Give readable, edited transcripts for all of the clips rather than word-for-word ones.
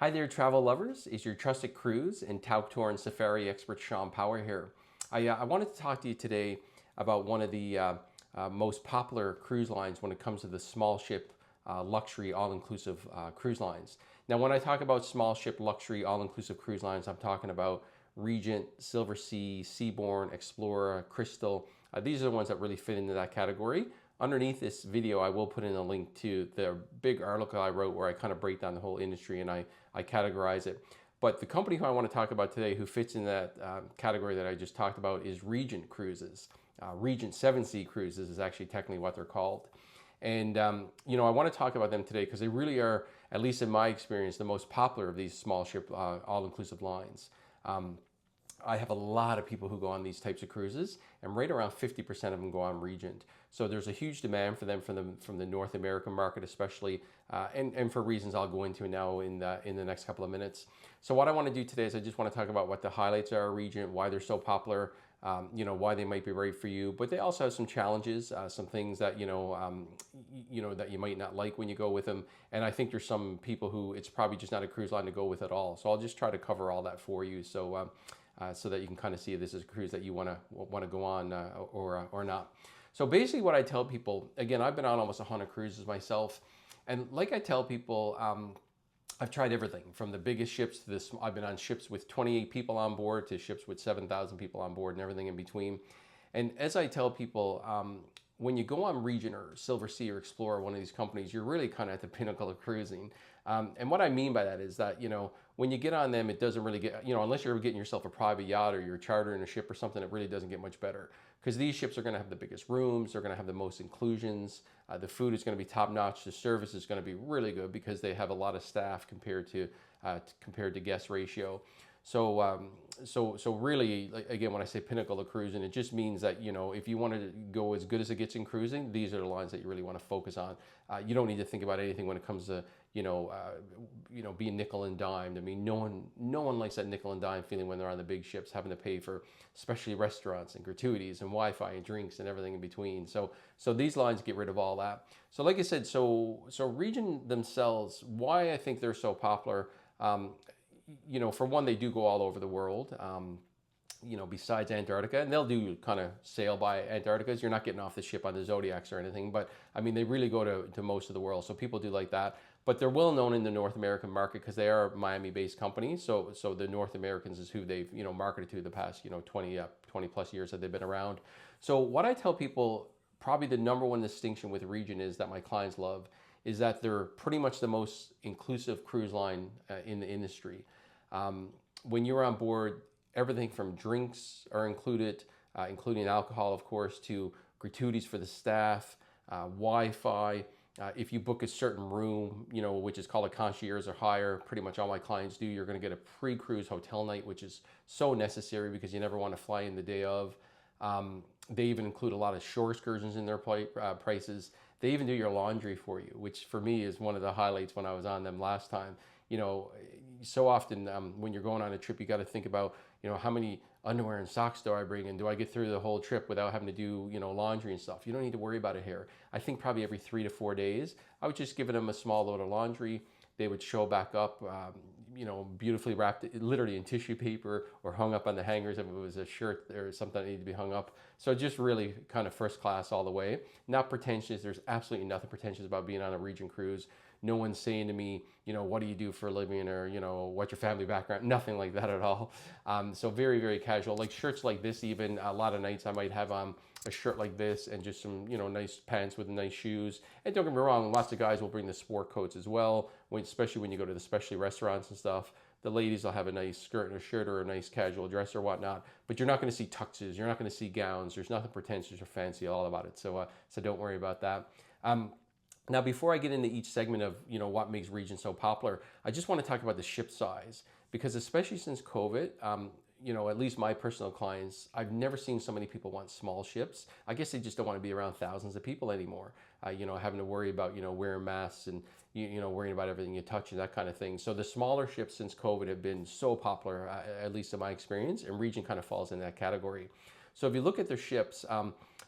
Hi there, travel lovers. It's your trusted cruise and Tauck tour and safari expert, Shawn Power here. I wanted to talk to you today about one of the most popular cruise lines when it comes to the small ship luxury all-inclusive cruise lines. Now, when I talk about small ship luxury all-inclusive cruise lines, I'm talking about Regent, Silversea, Seabourn, Explora, Crystal. These are the ones that really fit into that category. Underneath this video, I will put in a link to the big article I wrote where I kind of break down the whole industry and I categorize it. But the company who I want to talk about today who fits in that category that I just talked about is Regent Cruises. Regent Seven Seas Cruises is actually technically what they're called. And, you know, I want to talk about them today because they really are, at least in my experience, the most popular of these small ship all-inclusive lines. I have a lot of people who go on these types of cruises, and right around 50% of them go on Regent. So there's a huge demand for them from the North American market, especially, and for reasons I'll go into now in the next couple of minutes. So what I want to do today is I just want to talk about what the highlights are of Regent, why they're so popular, you know, why they might be right for you, but they also have some challenges, some things that, you know, that you might not like when you go with them. And I think there's some people who it's probably just not a cruise line to go with at all. So I'll just try to cover all that for you. So that you can kind of see if this is a cruise that you want to go on or not. So basically what I tell people, again, I've been on almost 100 cruises myself. And like I tell people, I've tried everything from the biggest ships to this. I've been on ships with 28 people on board to ships with 7,000 people on board and everything in between. And as I tell people, when you go on Regent or Silversea or Explora, one of these companies, you're really kind of at the pinnacle of cruising. And what I mean by that is that, you know, when you get on them, it doesn't really get, you know, unless you're getting yourself a private yacht or you're chartering a ship or something, it really doesn't get much better. Because these ships are going to have the biggest rooms, they're going to have the most inclusions, the food is going to be top notch, the service is going to be really good because they have a lot of staff compared to guest ratio. So, so really, like, again, when I say pinnacle of cruising, it just means that, you know, if you want to go as good as it gets in cruising, these are the lines that you really want to focus on. You don't need to think about anything when it comes to, you know, being nickel and dimed. I mean, no one likes that nickel and dime feeling when they're on the big ships, having to pay for especially restaurants and gratuities and Wi-Fi and drinks and everything in between. So these lines get rid of all that. So like I said, so Regent themselves, why I think they're so popular. You know, for one, they do go all over the world, you know, besides Antarctica, and they'll do kind of sail by Antarctica. You're not getting off the ship on the Zodiacs or anything, but I mean, they really go to most of the world. So people do like that, but they're well known in the North American market because they are Miami-based companies. So the North Americans is who they've, you know, marketed to the past, you know, 20 plus years that they've been around. So what I tell people, probably the number one distinction with Regent is that my clients love is that they're pretty much the most inclusive cruise line in the industry. When you're on board, everything from drinks are included, including alcohol, of course, to gratuities for the staff, Wi-Fi. If you book a certain room, you know, which is called a concierge or higher, pretty much all my clients do, you're going to get a pre-cruise hotel night, which is so necessary because you never want to fly in the day of. They even include a lot of shore excursions in their prices. They even do your laundry for you, which for me is one of the highlights when I was on them last time. You know, so often when you're going on a trip, you got to think about, you know, how many underwear and socks do I bring and do I get through the whole trip without having to do, you know, laundry and stuff. You don't need to worry about it here. I think probably every 3 to 4 days, I would just give them a small load of laundry. They would show back up, you know, beautifully wrapped, literally in tissue paper or hung up on the hangers if it was a shirt or something that needed to be hung up. So just really kind of first class all the way. Not pretentious. There's absolutely nothing pretentious about being on a Regent cruise. No one's saying to me, you know, what do you do for a living or, you know, what's your family background? Nothing like that at all. So very, very casual. Like shirts like this, even a lot of nights I might have on a shirt like this and just some, you know, nice pants with nice shoes. And don't get me wrong, lots of guys will bring the sport coats as well, especially when you go to the specialty restaurants and stuff. The ladies will have a nice skirt and a shirt or a nice casual dress or whatnot, but you're not going to see tuxes. You're not going to see gowns. There's nothing pretentious or fancy all about it. So don't worry about that. Now, before I get into each segment of, you know, what makes Regent so popular, I just want to talk about the ship size because especially since COVID, you know, at least my personal clients, I've never seen so many people want small ships. I guess they just don't want to be around thousands of people anymore, you know, having to worry about, you know, wearing masks and, you know, worrying about everything you touch and that kind of thing. So the smaller ships since COVID have been so popular, at least in my experience, and Regent kind of falls in that category. So if you look at their ships,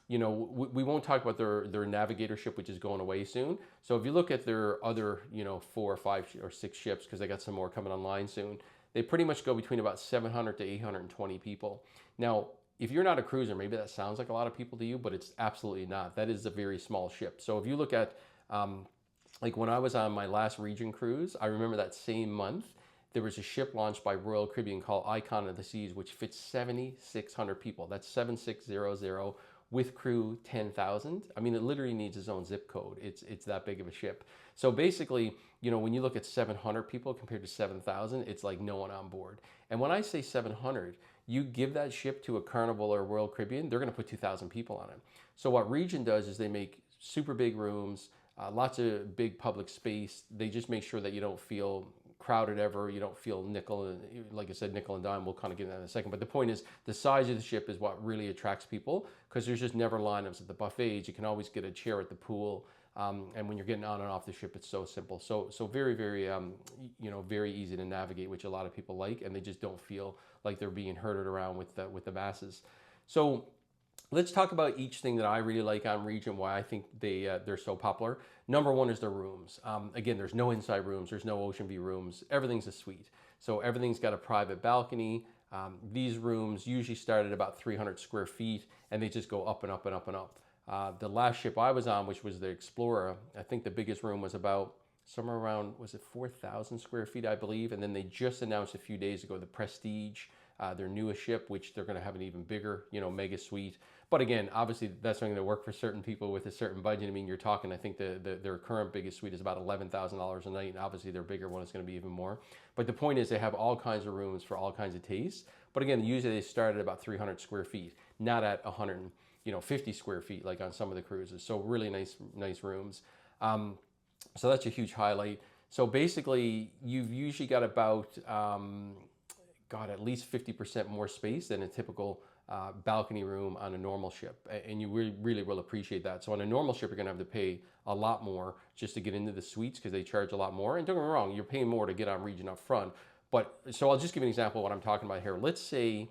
we won't talk about their navigator ship, which is going away soon. So if you look at their other, 4 or 5 or 6 ships, because they got some more coming online soon, they pretty much go between about 700 to 820 people. Now, if you're not a cruiser, maybe that sounds like a lot of people to you, but it's absolutely not. That is a very small ship. So if you look at, like when I was on my last Regent cruise, I remember that same month, there was a ship launched by Royal Caribbean called Icon of the Seas, which fits 7,600 people. That's 7,600 with crew 10,000. I mean, it literally needs its own zip code. It's that big of a ship. So basically, when you look at 700 people compared to 7,000, it's like no one on board. And when I say 700, you give that ship to a Carnival or Royal Caribbean, they're going to put 2,000 people on it. So what Regent does is they make super big rooms, lots of big public space. They just make sure that you don't feel crowded ever. You don't feel nickel, and like I said, nickel and dime. We'll kind of get into that in a second. But the point is, the size of the ship is what really attracts people, because there's just never lineups at the buffets. You can always get a chair at the pool. And when you're getting on and off the ship, it's so simple. So very, very, very easy to navigate, which a lot of people like, and they just don't feel like they're being herded around with the masses. So let's talk about each thing that I really like on Regent, why I think they're so popular. Number one is their rooms. Again, there's no inside rooms, there's no ocean view rooms. Everything's a suite. So everything's got a private balcony. These rooms usually start at about 300 square feet, and they just go up and up and up and up. The last ship I was on, which was the Explora, I think the biggest room was about somewhere around, was it 4,000 square feet, I believe? And then they just announced a few days ago the Prestige, their newest ship, which they're going to have an even bigger, mega suite. But again, obviously that's something that work for certain people with a certain budget. I mean, you're talking, I think their current biggest suite is about $11,000 a night, and obviously their bigger one is going to be even more. But the point is, they have all kinds of rooms for all kinds of tastes. But again, usually they start at about 300 square feet, not at 150 square feet like on some of the cruises. So really nice rooms. So that's a huge highlight. So basically, you've usually got about, at least 50% more space than a typical balcony room on a normal ship. And you really will appreciate that. So on a normal ship, you're gonna have to pay a lot more just to get into the suites, because they charge a lot more. And don't get me wrong, you're paying more to get on Regent up front. But so I'll just give you an example of what I'm talking about here. Let's say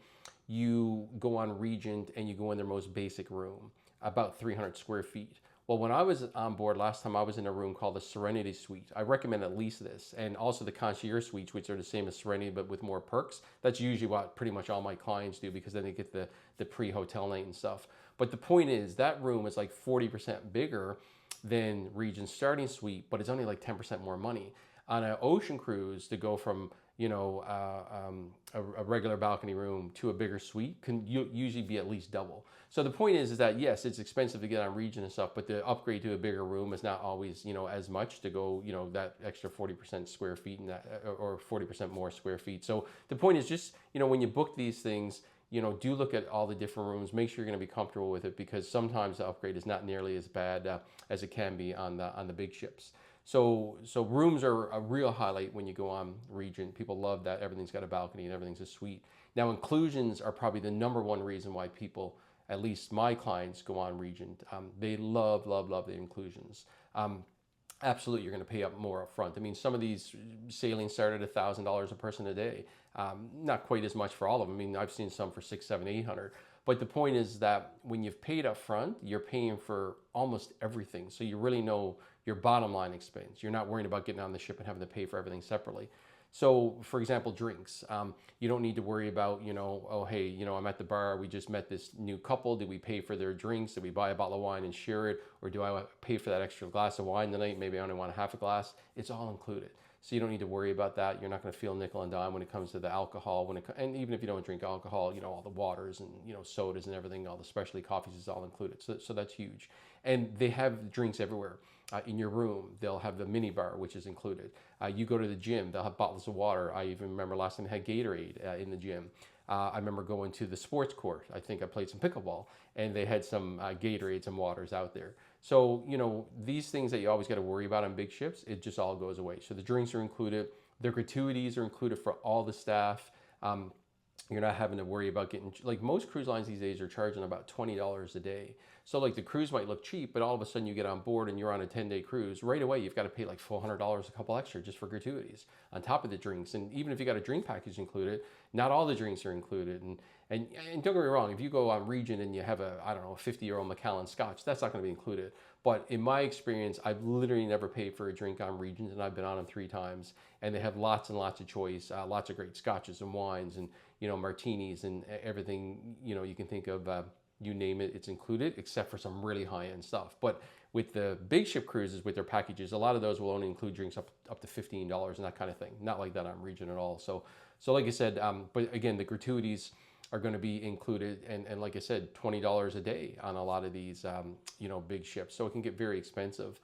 you go on Regent and you go in their most basic room, about 300 square feet. Well, when I was on board last time, I was in a room called the Serenity Suite. I recommend at least this, and also the Concierge Suites, which are the same as Serenity but with more perks. That's usually what pretty much all my clients do, because then they get the pre-hotel night and stuff. But the point is, that room is like 40% bigger than Regent's starting suite, but it's only like 10% more money. On an ocean cruise, to go from a regular balcony room to a bigger suite can usually be at least double. So the point is that yes, it's expensive to get on Regent and stuff, but the upgrade to a bigger room is not always as much to go that extra 40% square feet and that, or 40% more square feet. So the point is just when you book these things, do look at all the different rooms. Make sure you're going to be comfortable with it, because sometimes the upgrade is not nearly as bad as it can be on the big ships. So rooms are a real highlight when you go on Regent. People love that everything's got a balcony and everything's a suite. Now, inclusions are probably the number one reason why people, at least my clients, go on Regent. They love the inclusions. Absolutely, you're going to pay up more up front. I mean, some of these sailings start at $1,000 a person a day. Not quite as much for all of them. I mean, I've seen some for $600, $700, $800. But the point is that when you've paid up front, you're paying for almost everything. So you really know your bottom line expense. You're not worrying about getting on the ship and having to pay for everything separately. So, for example, drinks. You don't need to worry about, oh, hey, I'm at the bar. We just met this new couple. Did we pay for their drinks? Did we buy a bottle of wine and share it? Or do I pay for that extra glass of wine tonight? Maybe I only want a half a glass. It's all included. So you don't need to worry about that. You're not going to feel nickel and dime when it comes to the alcohol. And even if you don't drink alcohol, all the waters and sodas and everything, all the specialty coffees is all included. So that's huge. And they have drinks everywhere. In your room, they'll have the mini bar, which is included. You go to the gym, they'll have bottles of water. I even remember last time they had Gatorade in the gym. I remember going to the sports court. I think I played some pickleball, and they had some Gatorades and waters out there. So, these things that you always got to worry about on big ships, it just all goes away. So the drinks are included. The gratuities are included for all the staff. You're not having to worry about getting, like most cruise lines these days are charging about $20 a day. So like the cruise might look cheap, but all of a sudden you get on board and you're on a 10-day cruise. Right away, you've got to pay like $400 a couple extra just for gratuities on top of the drinks. And even if you got a drink package included, not all the drinks are included. And don't get me wrong, if you go on Regent and you have a, I don't know, a 50-year-old Macallan Scotch, that's not going to be included. But in my experience, I've literally never paid for a drink on Regent, and I've been on them 3 times. And they have lots and lots of choice, lots of great scotches and wines and, you know, martinis and everything, you know, you can think of, you name it, it's included, except for some really high-end stuff. But with the big ship cruises, with their packages, a lot of those will only include drinks up to $15 and that kind of thing. Not like that on Regent at all. So like I said, but again, the gratuities are going to be included, and like I said, $20 a day on a lot of these, you know, big ships. So it can get very expensive.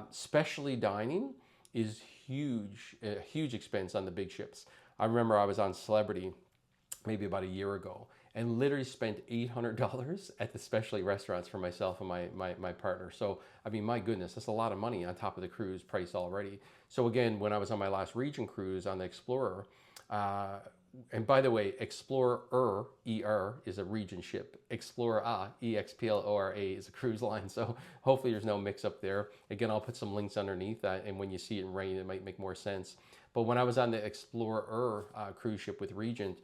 Specialty dining is huge, a huge expense on the big ships. I remember I was on Celebrity maybe about a year ago and literally spent $800 at the specialty restaurants for myself and my partner. So, I mean, my goodness, that's a lot of money on top of the cruise price already. So again, when I was on my last Regent cruise on the Explorer, and by the way, Explorer, E-R, is a Regent ship. Explora, E-X-P-L-O-R-A, is a cruise line. So hopefully there's no mix up there. Again, I'll put some links underneath that, and when you see it in rain, it might make more sense. But when I was on the Explorer cruise ship with Regent,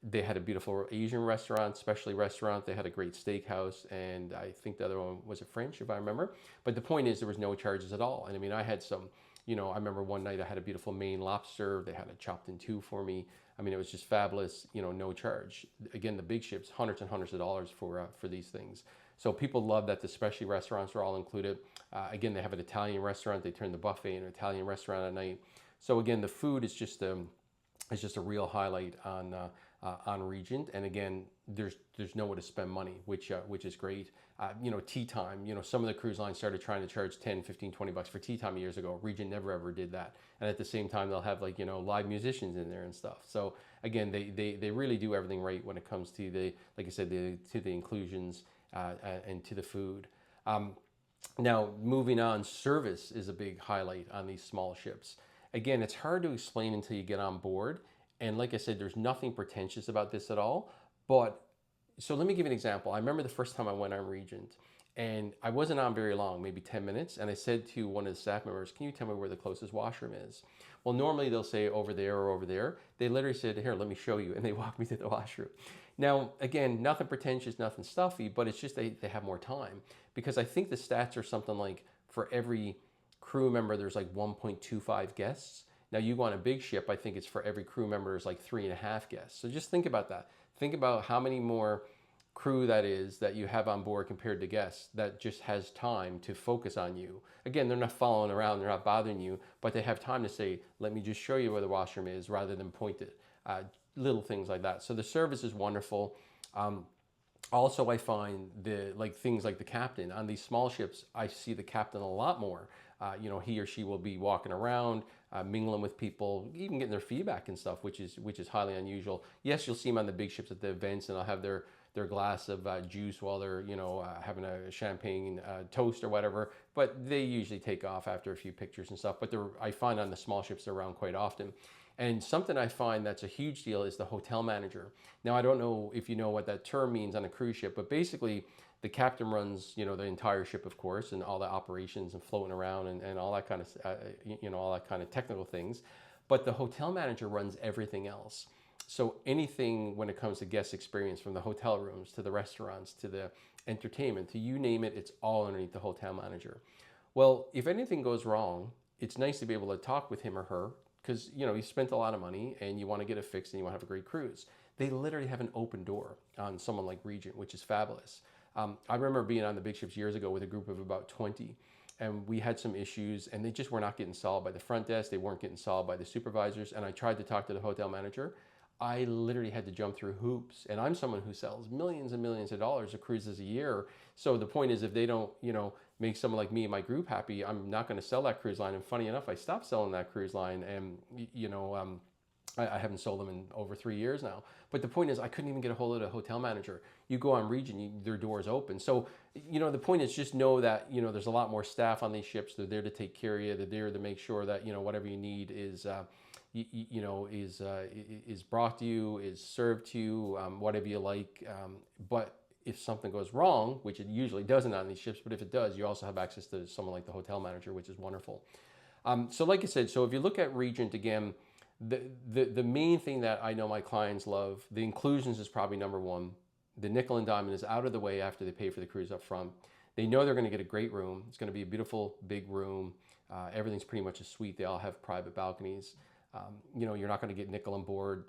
they had a beautiful Asian restaurant, specialty restaurant. They had a great steakhouse, and I think the other one was a French, if I remember. But the point is, there was no charges at all. And I mean, I had some, you know, I remember one night I had a beautiful Maine lobster. They had it chopped in 2 for me. I mean, it was just fabulous, you know, no charge. Again, the big ships, hundreds and hundreds of dollars for these things. So people love that the specialty restaurants are all included. Again, they have an Italian restaurant. They turn the buffet into an Italian restaurant at night. So again, the food is just a real highlight on Regent. And again, there's nowhere to spend money, which is great. You know, tea time, you know, some of the cruise lines started trying to charge 10, 15, 20 bucks for tea time years ago. Regent never ever did that. And at the same time, they'll have, like, you know, live musicians in there and stuff. So again, they really do everything right when it comes to the, like I said, to the inclusions and to the food. Now, moving on, service is a big highlight on these small ships. Again, it's hard to explain until you get on board. And like I said, there's nothing pretentious about this at all. But so let me give you an example. I remember the first time I went on Regent, and I wasn't on very long, maybe 10 minutes. And I said to one of the staff members, "Can you tell me where the closest washroom is?" Well, normally they'll say over there or over there. They literally said, "Here, let me show you." And they walked me to the washroom. Now, again, nothing pretentious, nothing stuffy, but it's just they have more time. Because I think the stats are something like for every crew member, there's like 1.25 guests. Now, you go on a big ship, I think it's for every crew member is like 3.5 guests. So just think about that. Think about how many more crew that is that you have on board compared to guests that just has time to focus on you. Again, they're not following around, they're not bothering you, but they have time to say, "Let me just show you where the washroom is," rather than point it. Little things like that. So the service is wonderful. Also, I find things like the captain on these small ships, I see the captain a lot more. You know, he or she will be walking around, mingling with people, even getting their feedback and stuff, which is highly unusual. Yes, you'll see them on the big ships at the events, and they'll have their glass of juice while they're, you know, having a champagne toast or whatever. But they usually take off after a few pictures and stuff. But I find on the small ships they're around quite often. And something I find that's a huge deal is the hotel manager. Now, I don't know if you know what that term means on a cruise ship, but basically the captain runs, you know, the entire ship, of course, and all the operations and floating around and all that kind of, you know, all that kind of technical things. But the hotel manager runs everything else. So anything when it comes to guest experience, from the hotel rooms to the restaurants to the entertainment to you name it, it's all underneath the hotel manager. Well, if anything goes wrong, it's nice to be able to talk with him or her, because, you know, you spent a lot of money and you want to get it fixed and you want to have a great cruise. They literally have an open door on someone like Regent, which is fabulous. I remember being on the big ships years ago with a group of about 20, and we had some issues and they just were not getting solved by the front desk. They weren't getting solved by the supervisors. And I tried to talk to the hotel manager. I literally had to jump through hoops. And I'm someone who sells millions and millions of dollars of cruises a year. So the point is, if they don't, you know, make someone like me and my group happy, I'm not going to sell that cruise line. And funny enough, I stopped selling that cruise line, and, you know, I haven't sold them in over 3 years now. But the point is, I couldn't even get a hold of the hotel manager. You go on Regent, their doors open. So, you know, the point is, just know that, you know, there's a lot more staff on these ships. They're there to take care of you. They're there to make sure that, you know, whatever you need is, you know, is brought to you, is served to you, whatever you like. But if something goes wrong, which it usually doesn't on these ships, but if it does, you also have access to someone like the hotel manager, which is wonderful. So like I said, so if you look at Regent again, the main thing that I know my clients love, the inclusions is probably number one. The nickel and diamond is out of the way after they pay for the cruise up front. They know they're going to get a great room. It's going to be a beautiful big room. Everything's pretty much a suite. They all have private balconies. You know, you're not going to get nickel on board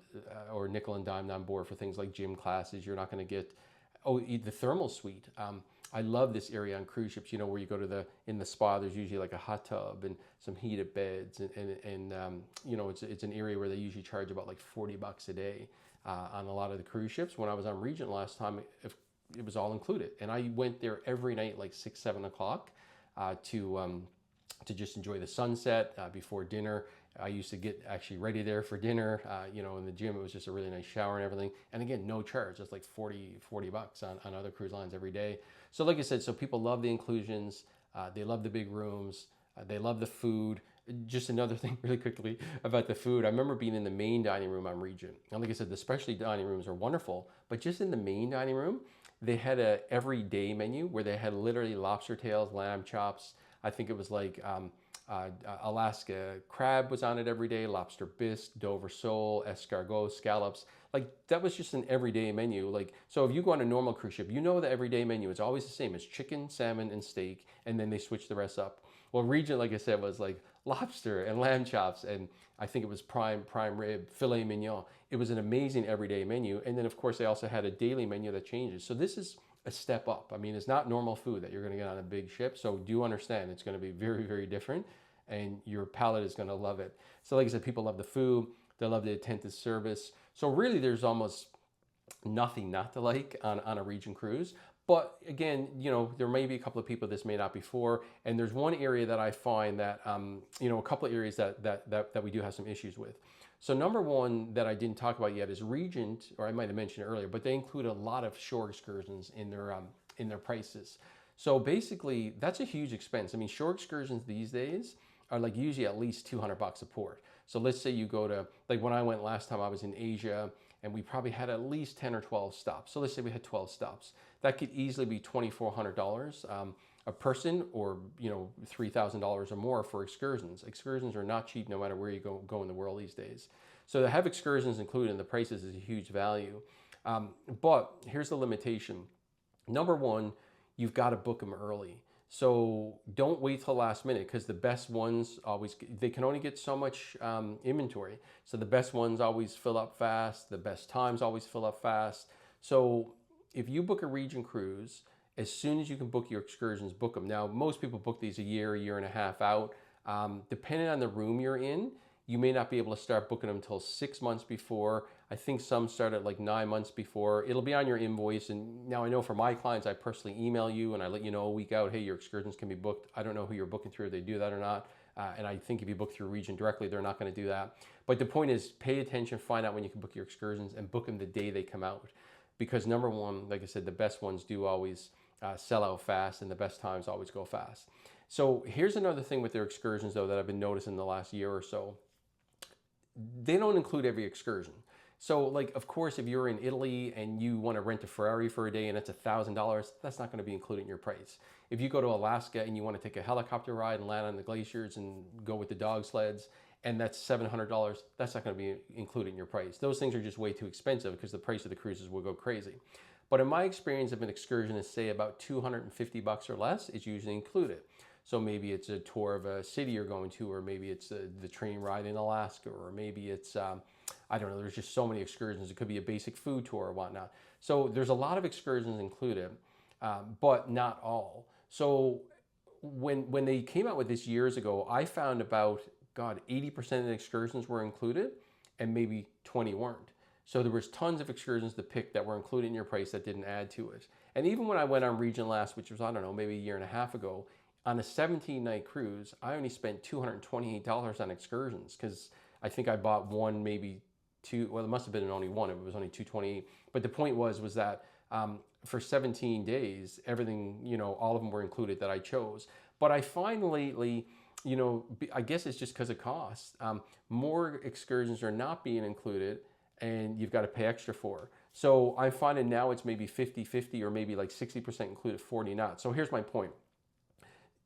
or nickel and diamond on board for things like gym classes. You're not going to get, the thermal suite. I love this area on cruise ships, you know, where you go to in the spa, there's usually like a hot tub and some heated beds. And you know, it's an area where they usually charge about like $40 a day on a lot of the cruise ships. When I was on Regent last time, it was all included. And I went there every night, like 6, 7 o'clock to just enjoy the sunset before dinner. I used to get actually ready there for dinner. You know, in the gym, it was just a really nice shower and everything. And again, no charge. It's like $40 on other cruise lines every day. So like I said, so people love the inclusions. They love the big rooms. They love the food. Just another thing really quickly about the food. I remember being in the main dining room on Regent. And like I said, the specialty dining rooms are wonderful, but just in the main dining room, they had a everyday menu where they had literally lobster tails, lamb chops. I think it was like Alaska crab was on it every day, lobster bisque, Dover sole, escargot, scallops. Like that was just an everyday menu. Like, so if you go on a normal cruise ship, you know the everyday menu is always the same. It's chicken, salmon, and steak, and then they switch the rest up. Well, Regent, like I said, was like lobster and lamb chops, and I think it was prime rib, filet mignon. It was an amazing everyday menu. And then of course they also had a daily menu that changes. So this is a step up. I mean, it's not normal food that you're going to get on a big ship. So do understand it's going to be very, very different, and your palate is going to love it. So like I said, people love the food. They love the attentive service. So really there's almost nothing not to like on a Regent cruise. But again, you know, there may be a couple of people this may not be for, and there's one area that I find that, you know, a couple of areas that we do have some issues with. So number one that I didn't talk about yet is Regent, or I might have mentioned it earlier, but they include a lot of shore excursions in their prices. So basically, that's a huge expense. I mean, shore excursions these days are like usually at least $200 a port. So let's say you go to, like when I went last time, I was in Asia, and we probably had at least 10 or 12 stops. So let's say we had 12 stops. That could easily be $2,400 a person, or you know, $3,000 or more for excursions. Excursions are not cheap no matter where you go in the world these days. So to have excursions included in the prices is a huge value. But here's the limitation. Number one, you've got to book them early. So don't wait till last minute, because the best ones always, they can only get so much inventory. So the best ones always fill up fast. The best times always fill up fast. So if you book a Regent cruise, as soon as you can book your excursions, book them. Now, most people book these a year and a half out. Depending on the room you're in, you may not be able to start booking them until 6 months before. I think some start at like 9 months before. It'll be on your invoice. And now I know for my clients, I personally email you and I let you know a week out, hey, your excursions can be booked. I don't know who you're booking through, if they do that or not. And I think if you book through Regent directly, they're not going to do that. But the point is, pay attention, find out when you can book your excursions, and book them the day they come out. Because number one, like I said, the best ones do always sell out fast, and the best times always go fast. So here's another thing with their excursions, though, that I've been noticing the last year or so. They don't include every excursion. So, like, of course, if you're in Italy and you want to rent a Ferrari for a day and it's $1,000, that's not going to be included in your price. If you go to Alaska and you want to take a helicopter ride and land on the glaciers and go with the dog sleds, and that's $700, that's not going to be included in your price. Those things are just way too expensive, because the price of the cruises will go crazy. But in my experience, if an excursion is, say, about $250 or less, it's usually included. So maybe it's a tour of a city you're going to, or maybe it's the train ride in Alaska, or maybe it's, I don't know, there's just so many excursions. It could be a basic food tour or whatnot. So there's a lot of excursions included, but not all. So when they came out with this years ago, I found about, 80% of the excursions were included, and maybe 20 weren't. So there was tons of excursions to pick that were included in your price that didn't add to it. And even when I went on Regent last, which was, I don't know, maybe a year and a half ago, on a 17-night cruise, I only spent $228 on excursions, because I think I bought one, maybe two. Well, it must have been only one. It was only $228. But the point was that for 17 days, everything, you know, all of them were included that I chose. But I find lately, I guess it's just because of cost. More excursions are not being included and you've got to pay extra for. So I'm finding now it's maybe 50-50 or maybe like 60% included, 40 not. So here's my point.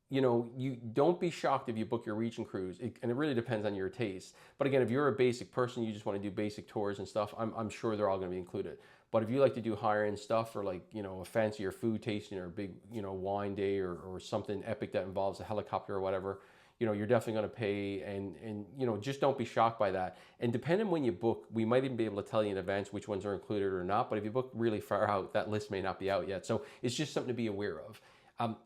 You don't be shocked if you book your Regent cruise, and it really depends on your taste. But again, if you're a basic person, you just want to do basic tours and stuff, I'm sure they're all going to be included. But if you like to do higher end stuff or like, a fancier food tasting or a big, wine day or something epic that involves a helicopter or whatever, you're definitely going to pay and just don't be shocked by that. And depending when you book, we might even be able to tell you in advance which ones are included or not. But if you book really far out, that list may not be out yet. So it's just something to be aware of.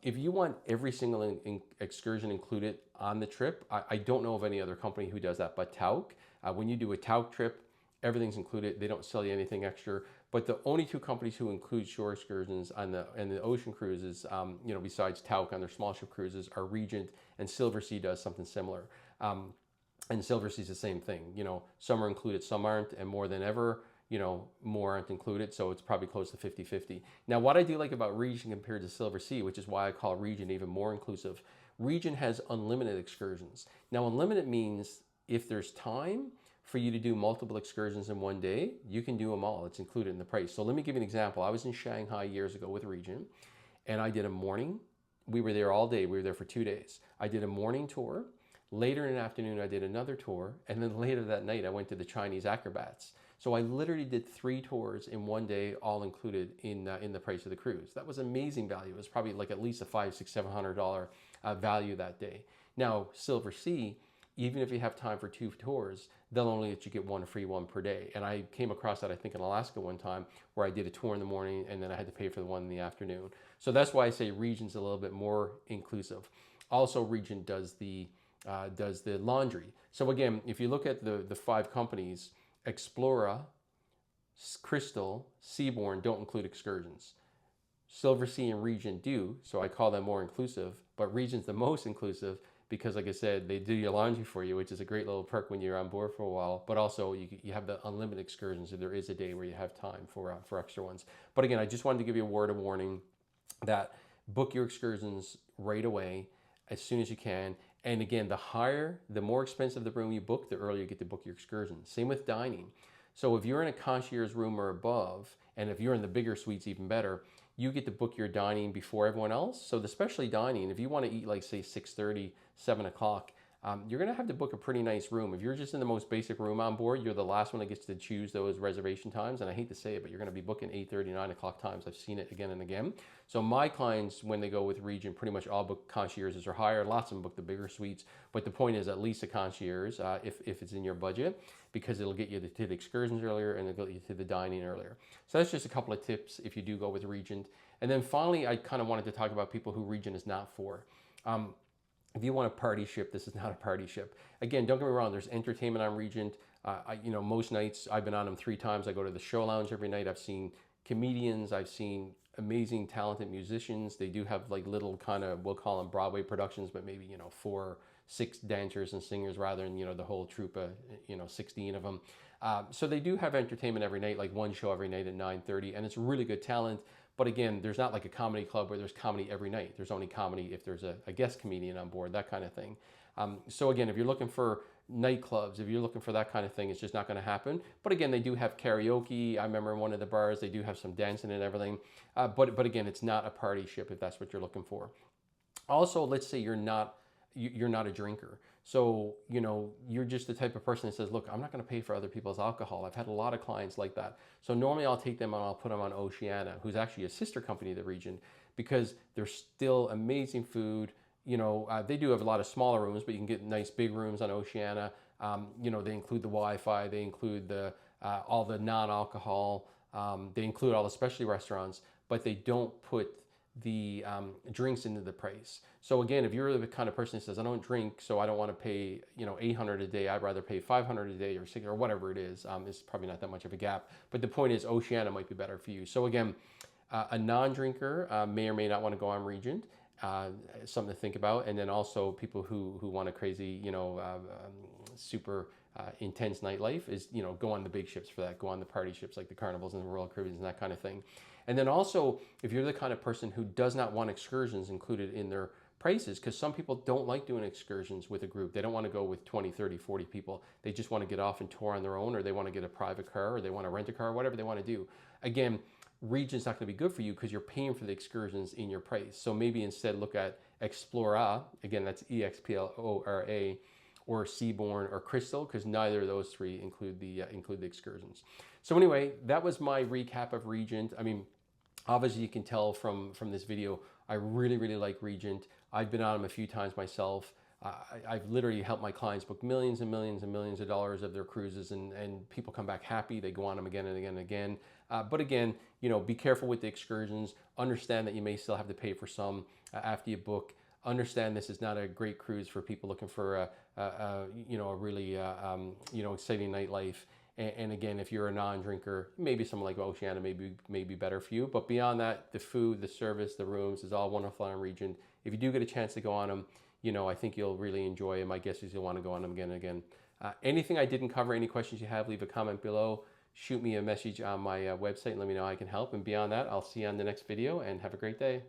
If you want every single excursion included on the trip, I don't know of any other company who does that but Tauck. When you do a Tauck trip, everything's included. They don't sell you anything extra. But the only two companies who include shore excursions on the ocean cruises, besides Tauck on their small ship cruises, are Regent, and Silversea does something similar. And Silversea's the same thing. Some are included, some aren't, and more than ever, more aren't included, so it's probably close to 50-50. Now, what I do like about Regent compared to Silversea, which is why I call Regent even more inclusive, Regent has unlimited excursions. Now, unlimited means if there's time for you to do multiple excursions in one day, you can do them all. It's included in the price. So let me give you an example. I was in Shanghai years ago with Regent, and I did a morning. We were there all day. We were there for 2 days. I did a morning tour. Later in the afternoon, I did another tour. And then later that night, I went to the Chinese acrobats. So I literally did 3 tours in one day, all included in the price of the cruise. That was amazing value. It was probably like at least a $500, $600, $700 value that day. Now, Silversea, even if you have time for 2 tours, they'll only let you get 1 free, 1 per day. And I came across that, I think, in Alaska one time, where I did a tour in the morning and then I had to pay for the one in the afternoon. So that's why I say Regent's a little bit more inclusive. Also, Regent does the laundry. So again, if you look at the 5 companies, Explora, Crystal, Seabourn don't include excursions. Silversea and Regent do, so I call them more inclusive, but Regent's the most inclusive because, like I said, they do your laundry for you, which is a great little perk when you're on board for a while, but also you have the unlimited excursions if there is a day where you have time for extra ones. But again, I just wanted to give you a word of warning that book your excursions right away as soon as you can. And again, the more expensive the room you book, the earlier you get to book your excursion. Same with dining. So if you're in a concierge room or above, and if you're in the bigger suites, even better, you get to book your dining before everyone else. So the specialty dining, if you want to eat like say 6:30, 7 o'clock, you're going to have to book a pretty nice room. If you're just in the most basic room on board, you're the last one that gets to choose those reservation times. And I hate to say it, but you're going to be booking 8:30, 9 o'clock times. I've seen it again and again. So my clients, when they go with Regent, pretty much all book concierges or higher. Lots of them book the bigger suites. But the point is at least a concierge if it's in your budget, because it'll get you to the excursions earlier and it'll get you to the dining earlier. So that's just a couple of tips if you do go with Regent. And then finally, I kind of wanted to talk about people who Regent is not for. If you want a party ship, this is not a party ship. Again, don't get me wrong, there's entertainment on Regent. Most nights, I've been on them 3 times. I go to the show lounge every night. I've seen comedians. I've seen amazing, talented musicians. They do have like little kind of, we'll call them Broadway productions, but maybe, 4, 6 dancers and singers rather than, the whole troupe of, 16 of them. So they do have entertainment every night, like one show every night at 9:30, and it's really good talent. But again, there's not like a comedy club where there's comedy every night. There's only comedy if there's a guest comedian on board, that kind of thing. So again, if you're looking for nightclubs, if you're looking for that kind of thing, it's just not going to happen. But again, they do have karaoke. I remember in one of the bars, they do have some dancing and everything. But again, it's not a party ship if that's what you're looking for. Also, let's say you're not a drinker. So, you're just the type of person that says, look, I'm not going to pay for other people's alcohol. I've had a lot of clients like that. So normally I'll take them and I'll put them on Oceania, who's actually a sister company of the Regent, because there's still amazing food. They do have a lot of smaller rooms, but you can get nice big rooms on Oceania. They include the Wi-Fi, they include all the non-alcohol, they include all the specialty restaurants, but they don't put the drinks into the price. So again, if you're the kind of person that says, I don't drink, so I don't want to pay, $800 a day, I'd rather pay $500 a day or $600 or whatever it is. It's probably not that much of a gap. But the point is, Oceania might be better for you. So again, a non-drinker may or may not want to go on Regent. Something to think about. And then also people who want a crazy, super intense nightlife is, go on the big ships for that. Go on the party ships like the Carnivals and the Royal Caribbean and that kind of thing. And then also, if you're the kind of person who does not want excursions included in their prices, because some people don't like doing excursions with a group. They don't want to go with 20, 30, 40 people. They just want to get off and tour on their own, or they want to get a private car, or they want to rent a car, whatever they want to do. Again, Regent's not going to be good for you because you're paying for the excursions in your price. So maybe instead look at Explora, again, that's Explora, or Seabourn or Crystal, because neither of those three include the excursions. So anyway, that was my recap of Regent. I mean, obviously you can tell from this video, I really, really like Regent. I've been on them a few times myself. I've literally helped my clients book millions and millions and millions of dollars of their cruises, and people come back happy. They go on them again and again and again. But again, you know, be careful with the excursions. Understand that you may still have to pay for some after you book. Understand this is not a great cruise for people looking for a really exciting nightlife. And again, if you're a non-drinker, maybe someone like Oceania may be better for you. But beyond that, the food, the service, the rooms is all wonderful on Regent. If you do get a chance to go on them, you know, I think you'll really enjoy them. My guess is you'll want to go on them again and again. Anything I didn't cover, any questions you have, leave a comment below. Shoot me a message on my website and let me know how I can help. And beyond that, I'll see you on the next video, and have a great day.